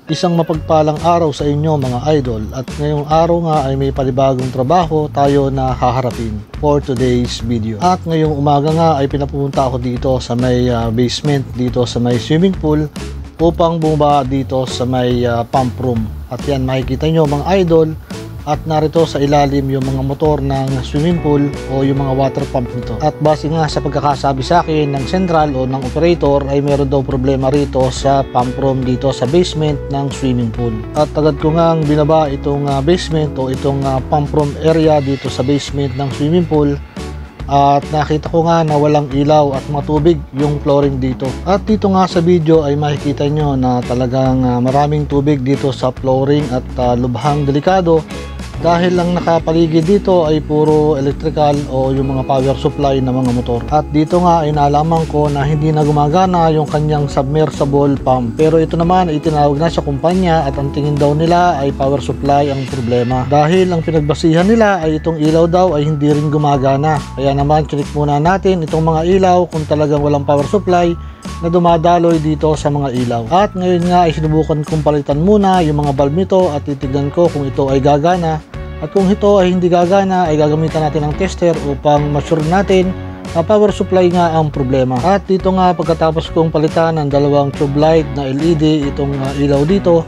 Isang mapagpalang araw sa inyo mga idol, at ngayong araw nga ay may panibagong trabaho tayo na haharapin for today's video. At ngayong umaga nga ay pinapunta ako dito sa may basement, dito sa may swimming pool upang bumaba dito sa may pump room. At yan, makikita nyo mga idol, at narito sa ilalim yung mga motor ng swimming pool o yung mga water pump nito. At base nga sa pagkakasabi sa akin ng central o ng operator ay meron daw problema rito sa pump room dito sa basement ng swimming pool. At agad ko nga binaba itong basement o itong pump room area dito sa basement ng swimming pool. At nakita ko nga na walang ilaw at matubig yung flooring dito. At dito nga sa video ay makikita nyo na talagang maraming tubig dito sa flooring at lubhang delikado. Dahil lang nakapaligid dito ay puro electrical o yung mga power supply ng mga motor. At dito nga ay nalaman ko na hindi na gumagana yung kanyang submersible pump. Pero ito naman ay tinawag na sa kumpanya at ang tingin daw nila ay power supply ang problema. Dahil ang pinagbasihan nila ay itong ilaw daw ay hindi rin gumagana. Kaya naman chinik muna natin itong mga ilaw kung talagang walang power supply na dumadaloy dito sa mga ilaw. At ngayon nga ay sinubukan kong palitan muna yung mga bulb nito at titignan ko kung ito ay gagana. At kung ito ay hindi gagana ay gagamitan natin ng tester upang ma-sure natin na power supply nga ang problema. At dito nga pagkatapos kong palitan ng dalawang tube light na LED itong ilaw dito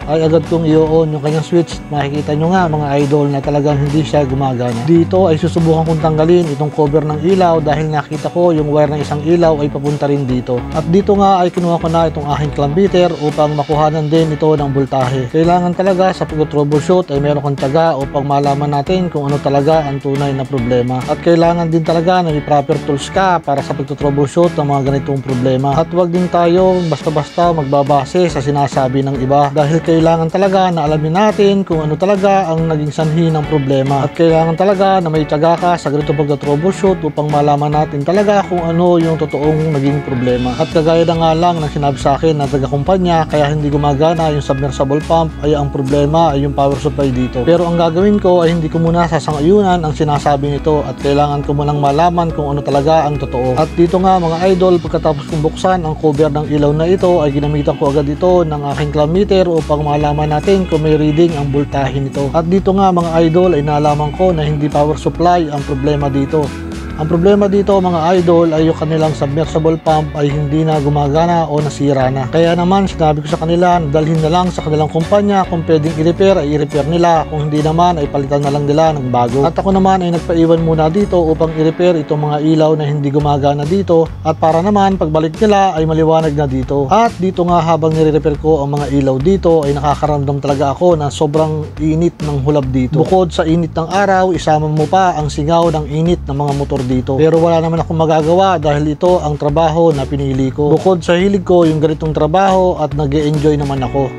ay agad kong i-on yung kanyang switch. Makikita nyo nga mga idol na talagang hindi siya gumagana. Dito ay susubukan kong tanggalin itong cover ng ilaw dahil nakita ko yung wire ng isang ilaw ay papunta rin dito. At dito nga ay kinuha ko na itong aking clamp meter upang makuhanan din ito ng voltahe. Kailangan talaga sa pag-troubleshoot ay meron kang tiyaga upang malaman natin kung ano talaga ang tunay na problema. At kailangan din talaga na may proper tools ka para sa pag-troubleshoot ng mga ganitong problema. At wag din tayo basta-basta magbabase sa sinasabi ng iba dahil kailangan talaga na alamin natin kung ano talaga ang naging sanhi ng problema. At kailangan talaga na may tiyaga ka sa ganito pag-troubleshoot upang malaman natin talaga kung ano yung totoong naging problema. At kagaya na nga lang na sinabi sa akin na taga-kumpanya kaya hindi gumagana yung submersible pump ay ang problema ay yung power supply dito. Pero ang gagawin ko ay hindi ko muna sasang-ayunan ang sinasabi nito at kailangan ko munang malaman kung ano talaga ang totoo. At dito nga mga idol, pagkatapos kong buksan ang cover ng ilaw na ito ay ginamitan ko agad ito ng aking clamp meter upang malaman natin kung may reading ang voltahe nito. At dito nga mga idol ay nalaman ko na hindi power supply ang problema dito. Ang problema dito mga idol ay yung kanilang submersible pump ay hindi na gumagana o nasira na. Kaya naman sinabi ko sa kanila na dalhin na lang sa kanilang kumpanya, kung pwedeng i-repair ay i-repair nila, kung hindi naman ay palitan na lang nila ng bago. At ako naman ay nagpaiwan muna dito upang i-repair itong mga ilaw na hindi gumagana dito at para naman pagbalik nila ay maliwanag na dito. At dito nga habang nire-repair ko ang mga ilaw dito ay nakakaramdam talaga ako na sobrang init ng hulab dito. Bukod sa init ng araw, isama mo pa ang singaw ng init ng mga motor dito. Pero wala naman akong magagawa dahil ito ang trabaho na pinili ko. Bukod sa hilig ko yung ganitong trabaho at nag-e-enjoy naman ako.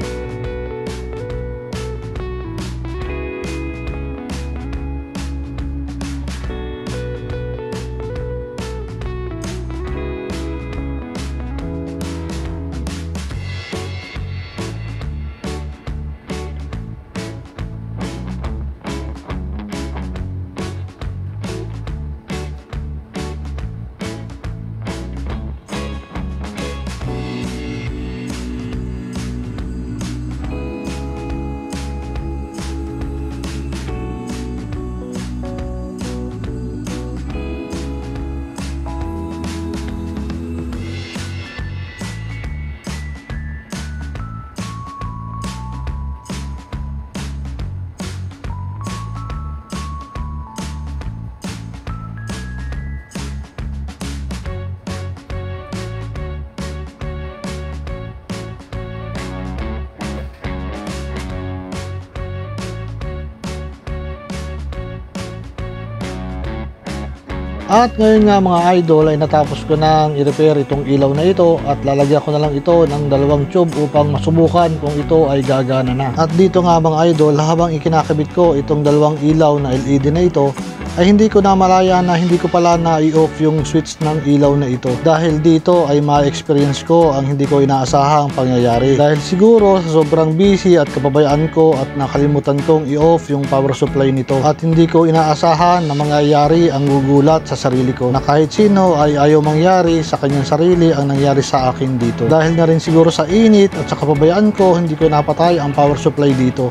At ngayon nga mga idol ay natapos ko nang i-repair itong ilaw na ito at lalagyan ko na lang ito ng dalawang tube upang masubukan kung ito ay gagana na. At dito nga mga idol, habang ikinakabit ko itong dalawang ilaw na LED na ito ay hindi ko namalaya na hindi ko pala na i-off yung switch ng ilaw na ito. Dahil dito ay ma-experience ko ang hindi ko inaasahang pangyayari. Dahil siguro sa sobrang busy at kapabayaan ko at nakalimutan kong i-off yung power supply nito. At hindi ko inaasahan na mangyayari ang gugulat sa sarili ko. Na kahit sino ay ayaw mangyari sa kanyang sarili ang nangyari sa akin dito. Dahil na rin siguro sa init at sa kapabayaan ko, hindi ko napatay ang power supply dito.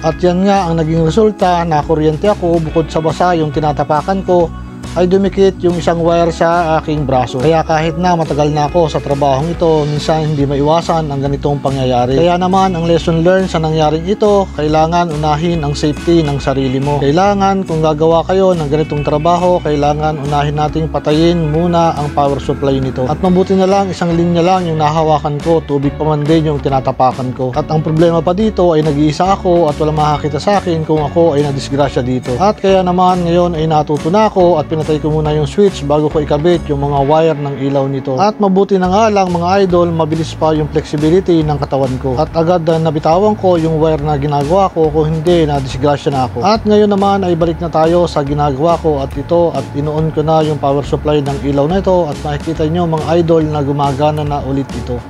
At yan nga ang naging resulta, na kuryente ako. Bukod sa basa yung tinatapakan ko, ay dumikit yung isang wire sa aking braso. Kaya kahit na matagal na ako sa trabahong ito, minsan hindi maiwasan ang ganitong pangyayari. Kaya naman ang lesson learned sa nangyaring ito, kailangan unahin ang safety ng sarili mo. Kailangan kung gagawa kayo ng ganitong trabaho, kailangan unahin nating patayin muna ang power supply nito. At mabuti na lang isang linya lang yung nahawakan ko, tubig pa man din yung tinatapakan ko. At ang problema pa dito ay nag-iisa ako at walang makakita sa akin kung ako ay nadisgrasya dito. At kaya naman ngayon ay natuto na ako at pinatay ko muna yung switch bago ko ikabit yung mga wire ng ilaw nito. At mabuti na nga lang mga idol, mabilis pa yung flexibility ng katawan ko. At agad na nabitawan ko yung wire na ginagawa ko, kung hindi na disgrasya na ako. At ngayon naman ay balik na tayo sa ginagawa ko at ito, at inoon ko na yung power supply ng ilaw na ito at makikita nyo mga idol na gumagana na ulit ito.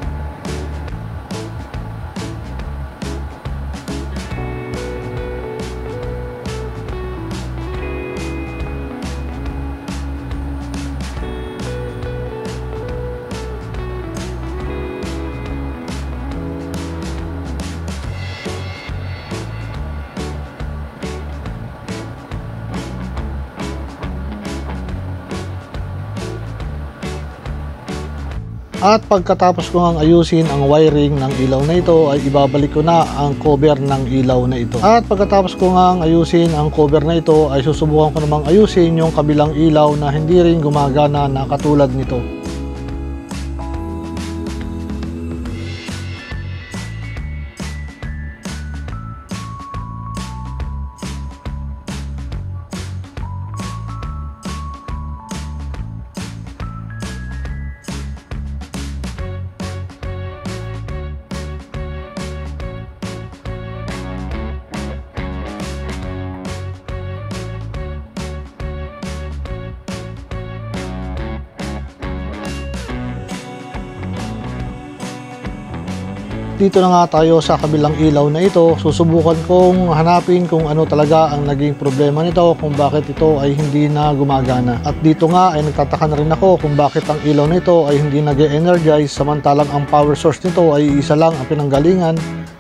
At pagkatapos ko ngang ayusin ang wiring ng ilaw na ito, ay ibabalik ko na ang cover ng ilaw na ito. At pagkatapos ko ngang ayusin ang cover na ito, ay susubukan ko namang ayusin yung kabilang ilaw na hindi rin gumagana na katulad nito. Dito na nga tayo sa kabilang ilaw na ito. Susubukan kong hanapin kung ano talaga ang naging problema nito, kung bakit ito ay hindi na gumagana. At dito nga ay nagtataka na rin ako kung bakit ang ilaw nito ay hindi nag-energize, samantalang ang power source nito ay isa lang ang pinanggalingan,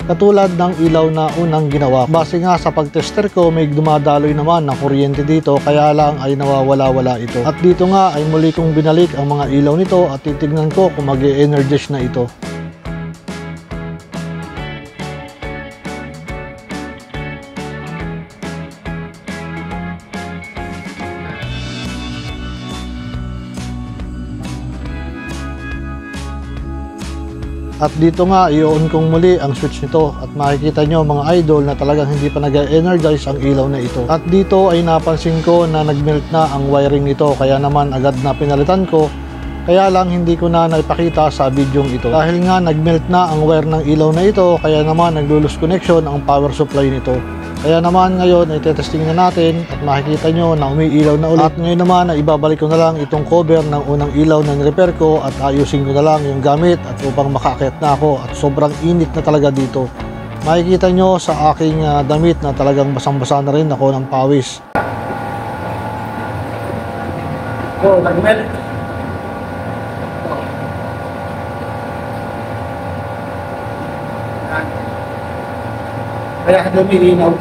katulad ng ilaw na unang ginawa. Base nga sa pagtester ko, may dumadaloy naman ng kuryente dito, kaya lang ay nawawala-wala ito. At dito nga ay muli kong binalik ang mga ilaw nito at titignan ko kung mag-energize na ito. At dito nga, i-on kong muli ang switch nito at makikita nyo mga idol na talagang hindi pa nag-energize ang ilaw na ito. At dito ay napansin ko na nag-melt na ang wiring nito, kaya naman agad na pinalitan ko. Kaya lang hindi ko na naipakita sa bidyong ito. Dahil nga nag-melt na ang wire ng ilaw na ito, kaya naman nag-lose connection ang power supply nito. Kaya naman ngayon ay tetesting na natin at makikita nyo na umiilaw na ulit. At ngayon naman ay ibabalik ko na lang itong cover ng unang ilaw na nirepair ko at ayusin ko na lang yung gamit at upang makaakyat na ako, at sobrang init na talaga dito. Makikita nyo sa aking damit na talagang basang-basa na rin ako ng pawis. Oh, nag-melt. Kaya ka lumilinaw.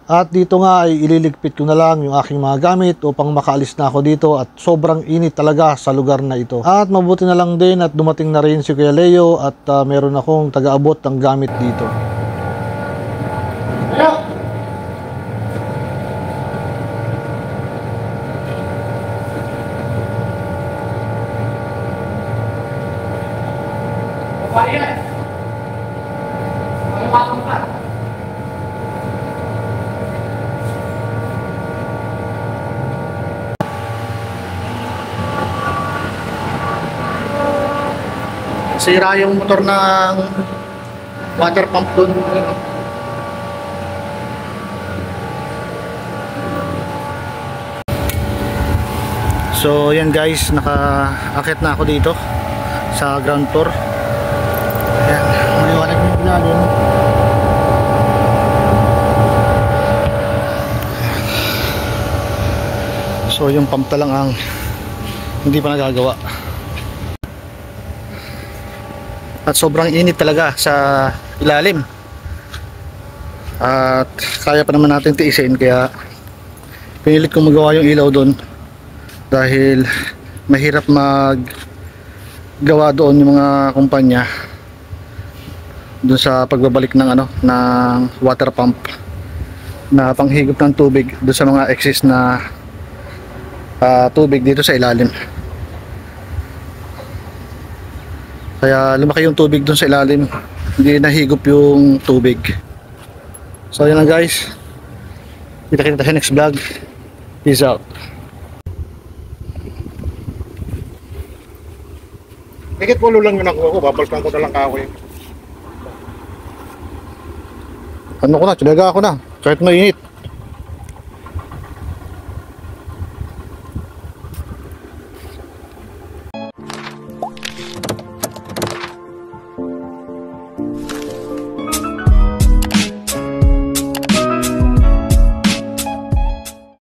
At dito nga ay ililigpit ko na lang yung aking mga gamit upang makaalis na ako dito, at sobrang init talaga sa lugar na ito. At mabuti na lang din at dumating na rin si Kuya Leo at meron akong taga-abot ng gamit dito. Nasira yung motor ng water pump doon. So yan guys, naka-akit na ako dito sa ground floor. Ayan, maliwanag yung ilalim. So yung pump lang ang hindi pa nagagawa. At sobrang init talaga sa ilalim. At kaya pa naman natin tiisin, kaya pinilit kong magawa yung ilaw doon dahil mahirap maggawa doon yung mga kumpanya doon sa pagbabalik ng ng water pump na panghigop ng tubig doon sa mga excess na tubig dito sa ilalim. Kaya lumaki yung tubig doon sa ilalim, hindi nahigop yung tubig. So yun lang guys, kita-kita sa next vlog. Peace out. Higit pulo lang yun ako, babalikan ko na lang kahoy. Ano ko na, tinaga ako na kahit mainit.